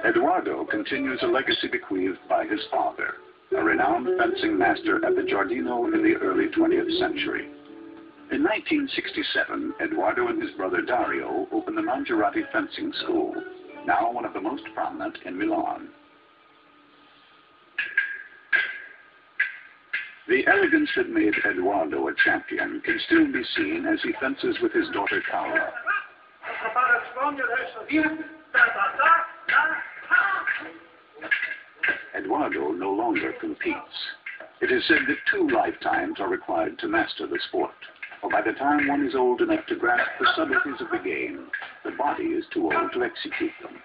Eduardo continues a legacy bequeathed by his father, a renowned fencing master at the Giardino in the early 20th century. In 1967, Eduardo and his brother Dario opened the Mangiarotti Fencing School, now one of the most prominent in Milan. The elegance that made Eduardo a champion can still be seen as he fences with his daughter Paola. Eduardo no longer competes. It is said that 2 lifetimes are required to master the sport, for by the time one is old enough to grasp the subtleties of the game, the body is too old to execute them.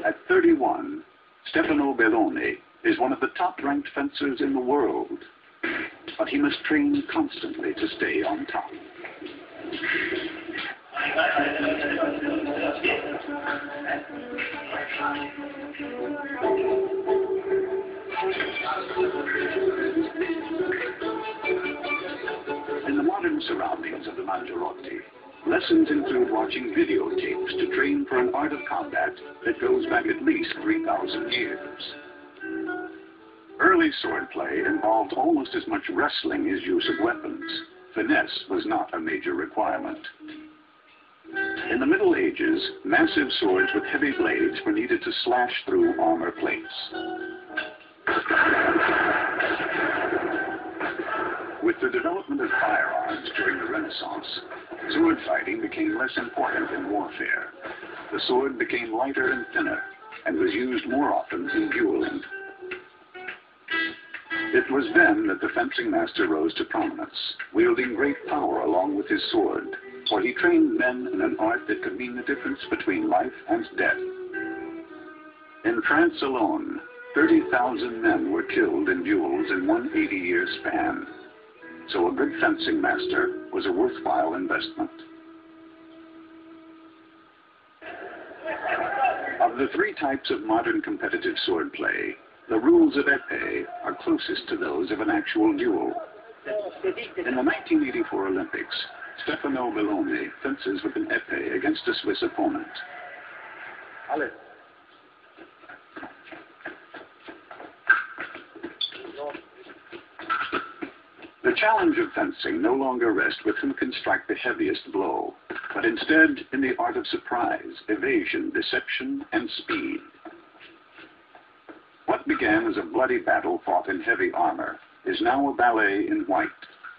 At 31, Stefano Belloni is one of the top-ranked fencers in the world, but he must train constantly to stay on top. In the modern surroundings of the Mangiarotti, lessons include watching videotapes to train for an art of combat that goes back at least 3,000 years. Early swordplay involved almost as much wrestling as use of weapons. Finesse was not a major requirement. In the Middle Ages, massive swords with heavy blades were needed to slash through armor plates. With the development of firearms during the Renaissance, sword fighting became less important in warfare. The sword became lighter and thinner, and was used more often in dueling. It was then that the fencing master rose to prominence, wielding great power along with his sword, for he trained men in an art that could mean the difference between life and death. In France alone, 30,000 men were killed in duels in one 80-year span. So a good fencing master was a worthwhile investment. Of the 3 types of modern competitive swordplay, the rules of épée are closest to those of an actual duel. In the 1984 Olympics, Stefano Belloni fences with an épée against a Swiss opponent. The challenge of fencing no longer rests with who can strike the heaviest blow, but instead in the art of surprise, evasion, deception, and speed. What began as a bloody battle fought in heavy armor is now a ballet in white,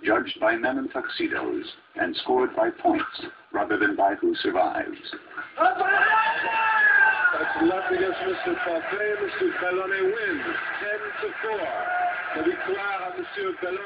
judged by men in tuxedos and scored by points rather than by who survives. That's left against Mr. Parfait. Mr. Belloni wins 10-4. La victoire à Monsieur Belloni.